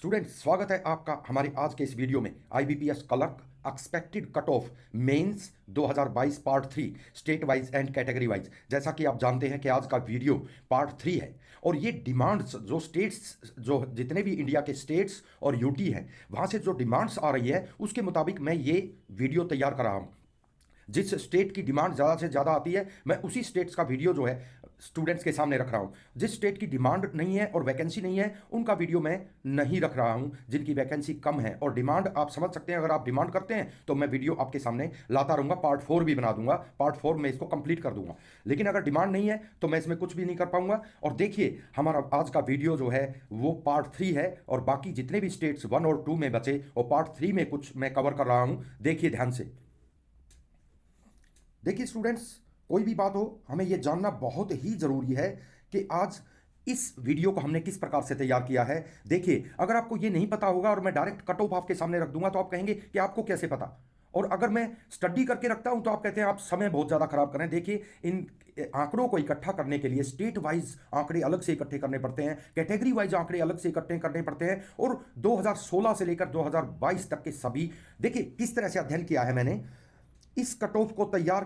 Student, स्वागत है आपका हमारे आज के इस वीडियो में। IBPS clerk expected cut off mains 2022 part 3 state wise and category wise. जैसा कि आप जानते हैं कि आज का वीडियो पार्ट 3 है और ये डिमांड्स जो स्टेट्स, जो जितने भी इंडिया के स्टेट्स और यूटी हैं, वहां से जो डिमांड्स आ रही है उसके मुताबिक मैं ये वीडियो तैयार कर रहा हूं। जिस स्टेट की डिमांड ज़्यादा से ज़्यादा आती है मैं उसी स्टेट्स का वीडियो जो है स्टूडेंट्स के सामने रख रहा हूं। जिस स्टेट की डिमांड नहीं है और वैकेंसी नहीं है उनका वीडियो मैं नहीं रख रहा हूं। जिनकी वैकेंसी कम है और डिमांड आप समझ सकते हैं, अगर आप डिमांड करते हैं तो मैं वीडियो आपके सामने लाता रहूंगा। पार्ट 4 भी बना दूंगा, पार्ट 4 में इसको कंप्लीट कर दूंगा। लेकिन अगर डिमांड नहीं है तो मैं इसमें कुछ भी नहीं कर पाऊंगा। और देखिए, हमारा आज का वीडियो जो है वो पार्ट 3 है और बाकी जितने भी स्टेट्स 1 और 2 में बचे और पार्ट 3 में कुछ मैं कवर कर रहा हूं। देखिए ध्यान से। देखिए स्टूडेंट्स, कोई भी बात हो हमें यह जानना बहुत ही जरूरी है कि आज इस वीडियो को हमने किस प्रकार से तैयार किया है। देखिए, अगर आपको यह नहीं पता होगा और मैं डायरेक्ट कट ऑफ आपके सामने रख दूंगा तो आप कहेंगे कि आपको कैसे पता। और अगर मैं स्टडी करके रखता हूं तो आप कहते हैं आप समय बहुत ज्यादा खराब करें। देखिए, इन आंकड़ों को इकट्ठा करने के लिए स्टेट वाइज आंकड़े अलग से इकट्ठे करने पड़ते हैं, कैटेगरी वाइज आंकड़े अलग से इकट्ठे करने पड़ते हैं। और 2016 से लेकर 2022 तक के सभी, देखिए किस तरह से अध्ययन किया है मैंने। इस कट ऑफ को तैयार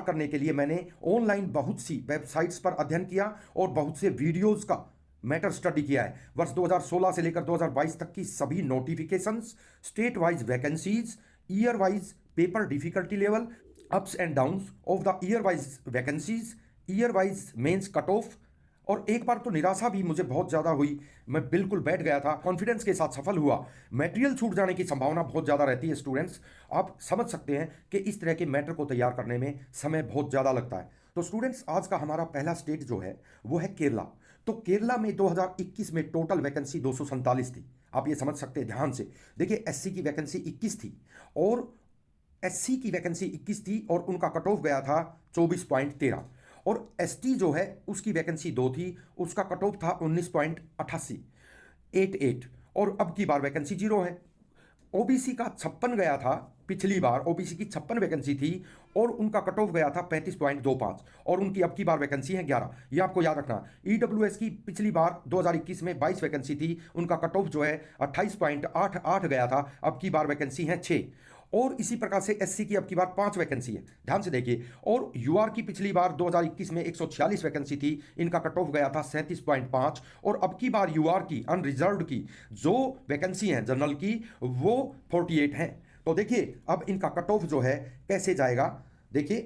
करने के लिए मैंने ऑनलाइन बहुत सी वेबसाइट्स पर अध्ययन किया और बहुत से वीडियोस का मैटर स्टडी किया है। वर्ष 2016 से लेकर 2022 तक की सभी notifications, state wise vacancies, year wise paper difficulty level, ups and downs of the year wise vacancies, year wise mains cut off. और एक बार तो निराशा भी मुझे बहुत ज़्यादा हुई, मैं बिल्कुल बैठ गया था, कॉन्फिडेंस के साथ सफल हुआ। मटेरियल छूट जाने की संभावना बहुत ज़्यादा रहती है स्टूडेंट्स। आप समझ सकते हैं कि इस तरह के मैटर को तैयार करने में समय बहुत ज़्यादा लगता है। तो स्टूडेंट्स, आज का हमारा पहला स्टेट जो है वो है केरला। तो केरला में 2021 में टोटल वैकेंसी 247 थी। आप ये समझ सकते हैं ध्यान से। देखिए, एससी की वैकेंसी 21 थी और एससी की वैकेंसी 21 थी और उनका कट ऑफ गया था 24.13। और एसटी जो है उसकी वैकेंसी 2 थी, उसका कट ऑफ था 19.88 और अब की बार वैकेंसी 0 है। ओबीसी का 56 गया था, पिछली बार ओबीसी की 56 वैकेंसी थी और उनका कट ऑफ गया था 35.25 और उनकी अब की बार वैकेंसी है 11। ये आपको याद रखना। ईडब्ल्यूएस की पिछली बार 2021 में 22 वैकेंसी थी, उनका कट ऑफ जो है 28.88 गया था, अब की बार वैकेंसी है 6। और इसी प्रकार से एससी की अब की बार 5 वैकेंसी है, ध्यान से देखिए। और यूआर की पिछली बार 2021 में 146 वैकेंसी थी, इनका कट ऑफ गया था 37.5 और अब की बार यूआर की अनरिजर्व्ड की जो वैकेंसी है जनरल की वो 48 है। तो देखिए अब इनका कट ऑफ जो है कैसे जाएगा। देखिए,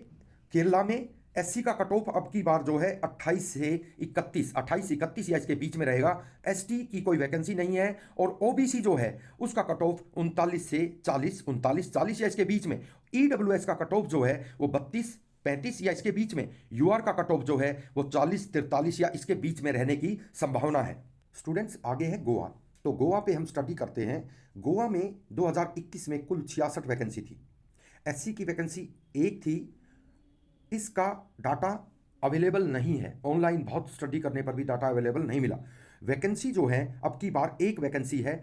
केरला में एससी का कट ऑफ अब की बार जो है 28 से 31, 28 31 या इसके बीच में रहेगा। एसटी की कोई वैकेंसी नहीं है और ओबीसी जो है उसका कट ऑफ 39 से 40, 39 40 या इसके बीच में। ईडब्ल्यूएस का कट ऑफ जो है वो 32 35 या इसके बीच में। यूआर का कट ऑफ जो है वो 40 43 या इसके बीच में रहने की संभावना है। स्टूडेंट्स, आगे है गोवा। तो गोवा पे हम स्टडी करते हैं। गोवा में 2021 में कुल 66 वैकेंसी थी। एससी की वैकेंसी 1 थी। इसका डाटा अवेलेबल नहीं है, ऑनलाइन बहुत स्टडी करने पर भी डाटा अवेलेबल नहीं मिला। वैकेंसी जो है अब की बार 1 वैकेंसी है।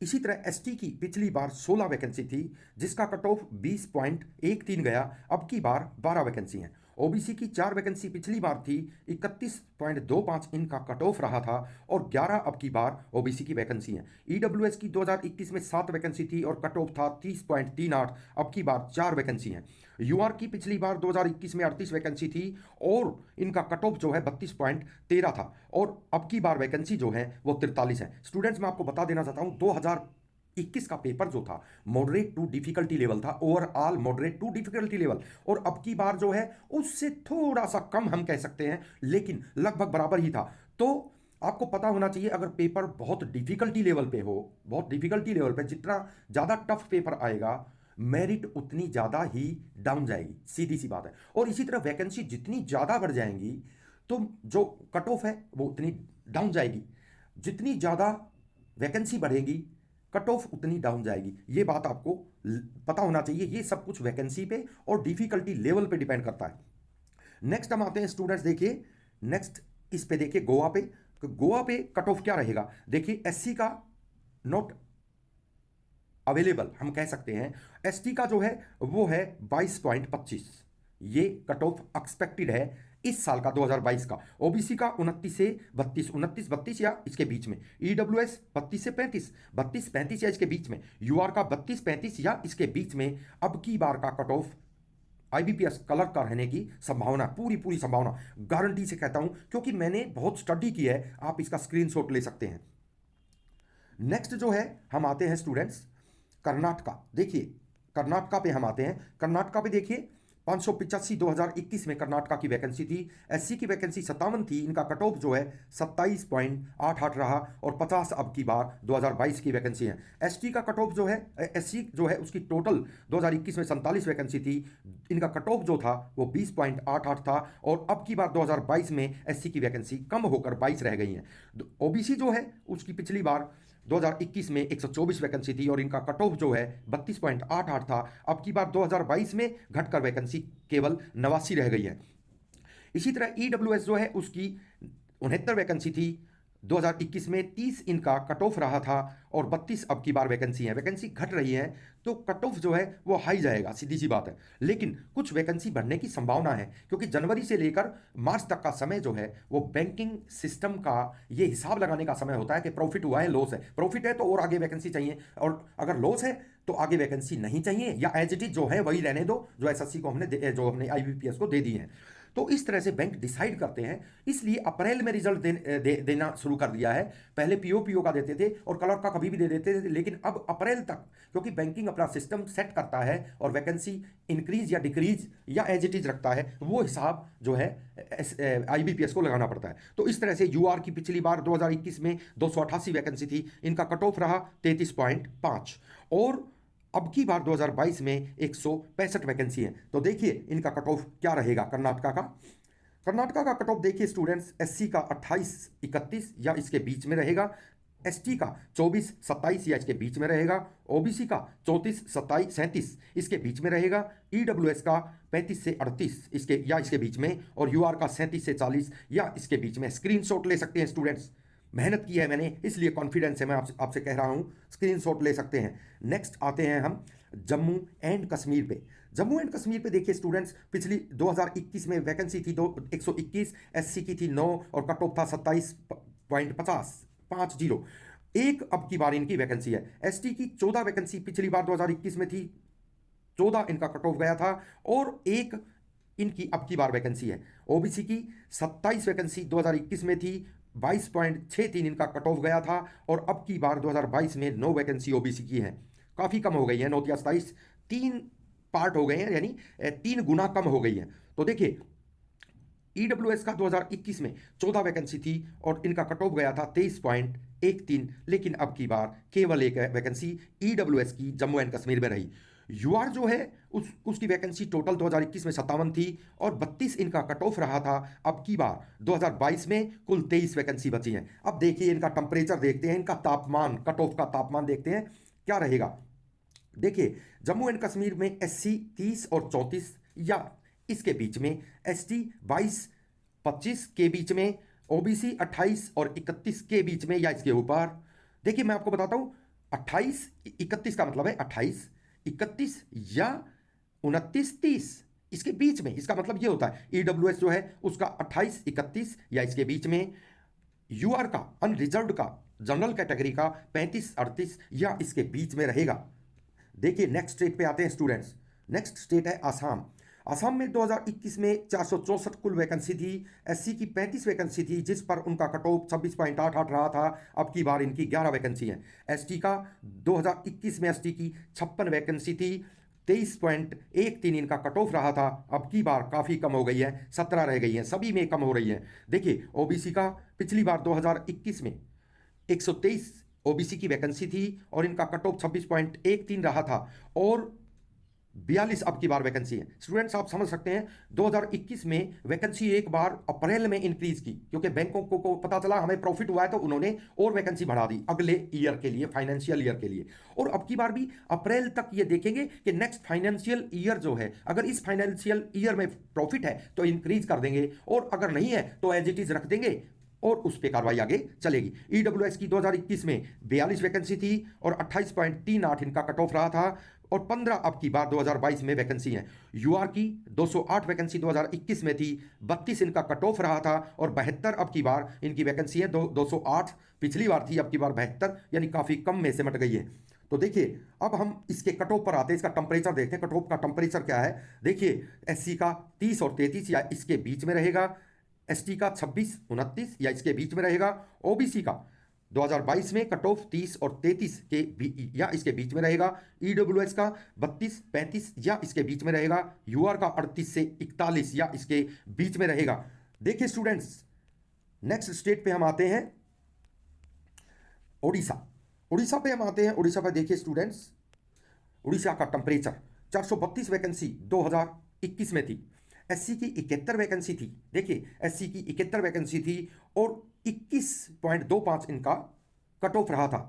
इसी तरह एसटी की पिछली बार 16 वैकेंसी थी जिसका कट ऑफ 20.13 गया, अब की बार 12 वैकेंसी हैं। ओबीसी की 4 वैकेंसी पिछली बार थी, 31.25 इनका कट ऑफ रहा था और 11 अब की बार ओबीसी की वैकेंसी हैं। ईडब्ल्यूएस की 2021 में 7 वैकेंसी थी और कट ऑफ था 30.38, अब की बार 4 वैकेंसी हैं। यूआर की पिछली बार 2021 में 38 वैकेंसी थी और इनका कट ऑफ जो है 32.13 था और अब की बार वैकेंसी जो है वो 43 है। स्टूडेंट्स, मैं आपको बता देना चाहता हूं 2021 का पेपर जो था मॉडरेट टू डिफिकल्टी लेवल था, overall moderate to difficulty level, और अब की बार जो है उससे थोड़ा सा कम हम कह सकते हैं लेकिन लगभग बराबर ही था। तो आपको पता होना चाहिए, अगर पेपर बहुत डिफिकल्टी लेवल पे हो, बहुत डिफिकल्टी लेवल पे जितना ज़्यादा टफ पेपर आएगा मेरिट उतनी ज़्यादा ही डाउन जाएगी, सीधी सी बात है। और इसी तरह वैकेंसी जितनी ज़्यादा बढ़ जाएंगी तो जो कट ऑफ है वो उतनी डाउन जाएगी। जितनी ज़्यादा वैकेंसी बढ़ेगी कट ऑफ उतनी डाउन जाएगी। ये बात आपको पता होना चाहिए। ये सब कुछ वैकेंसी पे और डिफिकल्टी लेवल पे डिपेंड करता है। नेक्स्ट हम आते हैं स्टूडेंट्स, देखिए नेक्स्ट इस पे देखिए गोवा पे। गोवा पे कट ऑफ क्या रहेगा। देखिए, एससी का नॉट अवेलेबल हम कह सकते हैं, एसटी का जो है वो है 22.25, ये कट ऑफ एक्सपेक्टेड है। इस साल का 2022 का। ओबीसी का 29 से 32, 29-32 या इसके बीच में। ईडब्ल्यूएस 32 से 35, 32-35 या इसके बीच में। यूआर का 32-35 या इसके बीच में। अब की बार का कट ऑफ आईबीपीएस क्लर्क का रहने की संभावना, पूरी पूरी संभावना, गारंटी से कहता हूं, क्योंकि मैंने बहुत स्टडी की है। आप इसका स्क्रीनशॉट ले सकते हैं। नेक्स्ट जो है, हम आते हैं स्टूडेंट्स कर्नाटका। देखिए कर्नाटका पे हम आते हैं। कर्नाटका पे देखिए 585 2021 में कर्नाटका की वैकेंसी थी। एससी की वैकेंसी 57 थी। इनका कट ऑफ जो है 27.88 रहा और 50 अब की बार 2022 की वैकेंसी है। एसटी का कट ऑफ जो है, एससी जो है उसकी टोटल 2021 में 47 वैकेंसी थी। इनका कट ऑफ जो था वो 20.88 था और अब की बार 2022 में एससी की वैकेंसी कम होकर 22 रह गई हैं। ओबीसी जो है उसकी पिछली बार 2021 में 124 वैकेंसी थी और इनका कट ऑफ जो है 32.88 था। अब की बार 2022 में घटकर वैकेंसी केवल 89 रह गई है। इसी तरह ईडब्ल्यूएस जो है उसकी 69 वैकेंसी थी। 2021 में 30 इनका कट ऑफ रहा था और 32 अब की बार वैकेंसी है। वैकेंसी घट रही है तो कट ऑफ जो है वो हाई जाएगा, सीधी सी बात है। लेकिन कुछ वैकेंसी बढ़ने की संभावना है, क्योंकि जनवरी से लेकर मार्च तक का समय जो है वो बैंकिंग सिस्टम का ये हिसाब लगाने का समय होता है कि प्रॉफिट हुआ है, लॉस है। प्रॉफिट है तो और आगे वैकेंसी चाहिए, और अगर लॉस है तो आगे वैकेंसी नहीं चाहिए, या एज इट इज जो है वही रहने दो जो एसएससी को हमने आईबीपीएस को दे दी है। तो इस तरह से बैंक डिसाइड करते हैं। इसलिए अप्रैल में रिजल्ट देना शुरू कर दिया है। पहले पीओ का देते थे और क्लर्क का कभी भी दे देते थे, लेकिन अब अप्रैल तक, क्योंकि बैंकिंग अपना सिस्टम सेट करता है और वैकेंसी इंक्रीज या डिक्रीज या एज इट इज रखता है, वो हिसाब जो है आईबीपीएस को लगाना पड़ता है। तो इस तरह से यूआर की पिछली बार 2021 में 288 वैकेंसी थी। इनका कट ऑफ रहा 33.5 और अब की बार 2022 में 165 वैकेंसी है। तो देखिए इनका कट ऑफ क्या रहेगा कर्नाटका का। कर्नाटका का कट ऑफ देखिए स्टूडेंट्स, एससी का 28-31 या इसके बीच में रहेगा। एसटी का 24-27 या इसके बीच में रहेगा। ओबीसी का 34-37 इसके बीच में रहेगा। ईडब्ल्यूएस का 35 से 38 इसके बीच में, और यूआर का 37 से 40 या इसके बीच में। स्क्रीनशॉट ले सकते हैं स्टूडेंट्स, मेहनत की है मैंने इसलिए कॉन्फिडेंस है, मैं आपसे कह रहा हूं, स्क्रीनशॉट ले सकते हैं। नेक्स्ट आते हैं हम जम्मू एंड कश्मीर पे। जम्मू एंड कश्मीर पे देखिए स्टूडेंट्स, पिछली 2021 में वैकेंसी थी 121, एससी की थी 9 और कट ऑफ था 27.50 एक अब की बार इनकी वैकेंसी है। एसटी की 14 वैकेंसी पिछली बार 2021 में थी, 14 इनका कट ऑफ गया था और एक इनकी अब की बार वैकेंसी है। ओबीसी की 27 वैकेंसी 2021 में थी, 22.63 इनका कट ऑफ गया था और अब की बार 2022 में 9 वैकेंसी ओबीसी की है। काफ़ी कम हो गई है, 9 या 27, 3 पार्ट हो गए हैं, यानी 3 गुना कम हो गई है। तो देखिए ईडब्ल्यूएस का 2021 में 14 वैकेंसी थी और इनका कट ऑफ गया था 23.13, लेकिन अब की बार केवल एक वैकेंसी ईडब्ल्यूएस की जम्मू एंड कश्मीर में रही। यूआर जो है उसकी वैकेंसी टोटल 2021 में 57 थी और 32 इनका कट ऑफ रहा था। अब की बार 2022 में कुल 23 वैकेंसी बची हैं। अब देखिए इनका टेम्परेचर देखते हैं, इनका तापमान, कट ऑफ का तापमान देखते हैं क्या रहेगा। देखिए जम्मू एंड कश्मीर में एससी 30 और 34 या इसके बीच में, एसटी 22-25 के बीच में, ओबीसी 28 और 31 के बीच में या इसके ऊपर। देखिए मैं आपको बताता हूं, 28-31 का मतलब है 28-31 या 29-30 इसके बीच में। इसका मतलब ये होता है ईडब्ल्यूएस जो है उसका 28-31 या इसके बीच में, यूआर का अनरिजर्व्ड का जनरल कैटेगरी का 35-38 या इसके बीच में रहेगा। देखिए नेक्स्ट स्टेट पे आते हैं स्टूडेंट्स। नेक्स्ट स्टेट है आसाम। आसाम में 2021 में 464 कुल वैकेंसी थी। एससी की 35 वैकेंसी थी जिस पर उनका कट ऑफ 26.88 रहा था। अब की बार इनकी 11 वैकेंसी है। एसटी का 2021 में एसटी की 56 वैकेंसी थी, 23.13 इनका कट ऑफ रहा था। अब की बार काफ़ी कम हो गई है, 17 रह गई हैं, सभी में कम हो रही है। देखिए ओबीसी का पिछली बार 2021 में 123 ओबीसी की वैकेंसी थी और इनका कट ऑफ 26.13 रहा था और 42 अब की बार वैकेंसी है। स्टूडेंट्स आप समझ सकते हैं 2021 में वैकेंसी एक बार अप्रैल में इंक्रीज की, क्योंकि बैंकों को पता चला हमें प्रॉफिट हुआ है तो उन्होंने और वैकेंसी बढ़ा दी अगले ईयर के लिए, फाइनेंशियल ईयर के लिए। और अब की बार भी अप्रैल तक ये देखेंगे कि नेक्स्ट फाइनेंशियल ईयर जो है, अगर इस फाइनेंशियल ईयर में प्रॉफिट है तो इंक्रीज कर देंगे और अगर नहीं है तो एज इट इज रख देंगे और उस पर कार्रवाई आगे चलेगी। ईडब्ल्यूएस की 2021 में 42 वैकेंसी थी और 28.38 इनका कट ऑफ रहा था और 15 अब की बार 2022 में वैकेंसी हैं। यूआर की 208 वैकेंसी 2021 में थी, 32 इनका कट ऑफ रहा था और 72 अब की बार इनकी वैकेंसी है। 208 पिछली बार थी, अब की बार 72, यानी काफ़ी कम में सिमट गई है। तो देखिए अब हम इसके कट ऑफ पर आते हैं, इसका टेम्परेचर देखते हैं। कट ऑफ का टेम्परेचर क्या है, देखिए एससी का 30 और 33 या इसके बीच में रहेगा, एसटी का 26 29 या इसके बीच में रहेगा, ओबीसी का 2022 में कट ऑफ 30 और 33 के या इसके बीच में रहेगा, ईडब्ल्यूएस का 32 35 या इसके बीच में रहेगा, यूआर का 38 से 41 या इसके बीच में रहेगा। देखिए स्टूडेंट्स, नेक्स्ट स्टेट पे हम आते हैं, ओडिशा। उड़ीसा पे हम आते हैं। उड़ीसा पे देखिए स्टूडेंट्स, उड़ीसा का टेम्परेचर 432 वैकेंसी 2021 में थी, एससी की 71 वैकेंसी थी। देखिए एससी की 71 वैकेंसी थी और 21.25 इनका कट ऑफ रहा था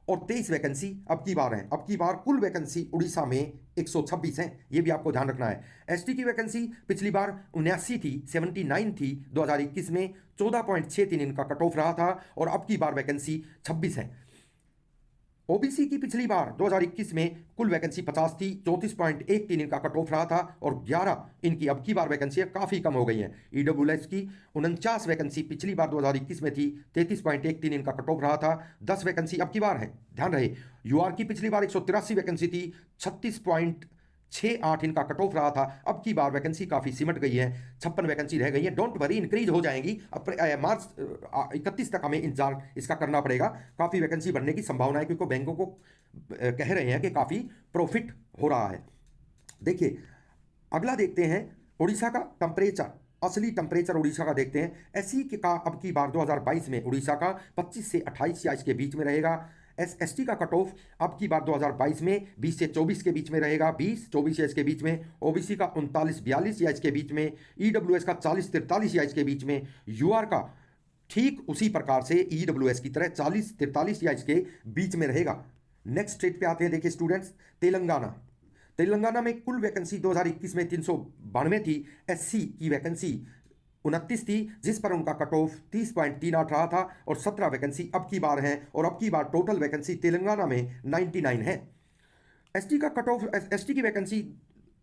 और 23 वैकेंसी अब की बार है। अब की बार कुल वैकेंसी उड़ीसा में 126 है, ये भी आपको ध्यान रखना है। एसटी की वैकेंसी पिछली बार 79 थी, 79 थी 2021 में, 14.63 इनका कट ऑफ रहा था और अब की बार वैकेंसी 26 है। ओबीसी की पिछली बार 2021 में कुल वैकेंसी 50 थी, 34.13 इनका कट ऑफ रहा था और 11 इनकी अब की बार वैकेंसी काफ़ी कम हो गई है। ईडब्ल्यूएस की 49 वैकेंसी पिछली बार 2021 में थी, 33.13 इनका कट ऑफ रहा था, 10 वैकेंसी अब की बार है, ध्यान रहे। यूआर की पिछली बार 183 वैकेंसी थी, 36.68 इनका कट ऑफ रहा था, अब की बार वैकेंसी काफ़ी सिमट गई है, 56 वैकेंसी रह गई है। डोंट वरी, इंक्रीज हो जाएंगी। मार्च 31 तक हमें इंतजार इसका करना पड़ेगा, काफ़ी वैकेंसी बढ़ने की संभावना है क्योंकि बैंकों को कह रहे हैं कि काफ़ी प्रॉफिट हो रहा है। देखिए अगला देखते हैं उड़ीसा का टेम्परेचर, असली टेम्परेचर उड़ीसा का देखते हैं। एससी का अब की बार 2022 में उड़ीसा का 25 से 28 या इसके बीच में रहेगा। एसटी का कट ऑफ अब की बार 2022 में 20 से 24 के बीच में रहेगा, 20-24 या इसके बीच में। ओबीसी का 39-42 या इसके बीच में, ईडब्ल्यूएस का 40-43 या इसके बीच में, यूआर का ठीक उसी प्रकार से ईडब्ल्यूएस की तरह 40-43 या इसके बीच में रहेगा। नेक्स्ट स्टेट पे आते हैं, देखिए स्टूडेंट्स, तेलंगाना। तेलंगाना में कुल वैकेंसी 2021 में 392 थी, एससी की वैकेंसी 29 थी जिस पर उनका कट ऑफ 30.38 रहा था और 17 वैकेंसी अब की बार हैं और अब की बार टोटल वैकेंसी तेलंगाना में 99 है। एसटी का कट ऑफ, एसटी की वैकेंसी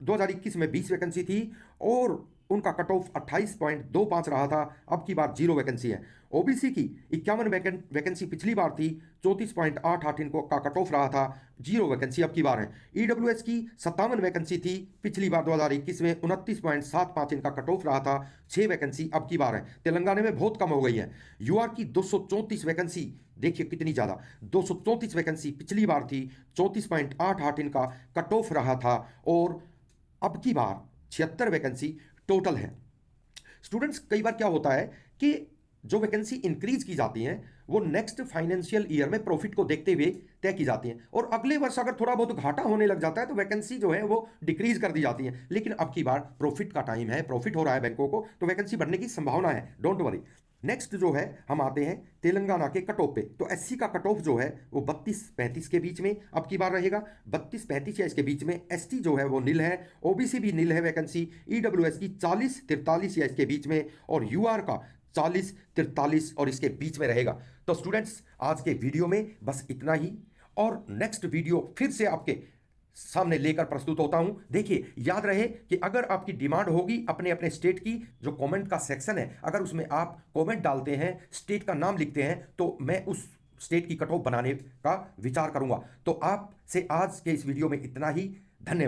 2021 में 20 वैकेंसी थी और उनका कट ऑफ 28.25 रहा था, अब की बार 0 वैकेंसी है। ओबीसी की 51 वैकेंसी पिछली बार थी, 34.88 इनको का कट ऑफ रहा था, 0 वैकेंसी अब की बार है। ईडब्ल्यूएस की 57 वैकेंसी थी पिछली बार 2021 में, 29.75 इनका कट ऑफ रहा था, 6 वैकेंसी अब की बार है। तेलंगाना में बहुत कम हो गई है। यूआर की 234 वैकेंसी, देखिए कितनी ज़्यादा, 234 वैकेंसी पिछली बार थी, 34.88 इनका कट ऑफ रहा था और अब की बार 76 वैकेंसी टोटल है। स्टूडेंट्स कई बार क्या होता है कि जो वैकेंसी इंक्रीज की जाती हैं वो नेक्स्ट फाइनेंशियल ईयर में प्रॉफिट को देखते हुए तय की जाती हैं और अगले वर्ष अगर थोड़ा बहुत घाटा होने लग जाता है तो वैकेंसी जो है वो डिक्रीज कर दी जाती है। लेकिन अब की बार प्रॉफिट का टाइम है, प्रॉफिट हो रहा है बैंकों को, तो वैकेंसी बढ़ने की संभावना है, डोंट वरी। नेक्स्ट जो है हम आते हैं तेलंगाना के कट ऑफ पे। तो एससी का कट ऑफ जो है वो 32-35 के बीच में अब की बार रहेगा, 32-35 या इसके बीच में। एसटी जो है वो नील है, ओबीसी भी नील है वैकेंसी, ईडब्ल्यूएस की 40-43 या इसके बीच में और यूआर का 40-43 और इसके बीच में रहेगा। तो स्टूडेंट्स आज के वीडियो में बस इतना ही और नेक्स्ट वीडियो फिर से आपके सामने लेकर प्रस्तुत होता हूं। देखिए याद रहे कि अगर आपकी डिमांड होगी अपने अपने स्टेट की, जो कमेंट का सेक्शन है अगर उसमें आप कमेंट डालते हैं, स्टेट का नाम लिखते हैं, तो मैं उस स्टेट की कट ऑफ बनाने का विचार करूंगा। तो आपसे आज के इस वीडियो में इतना ही, धन्यवाद।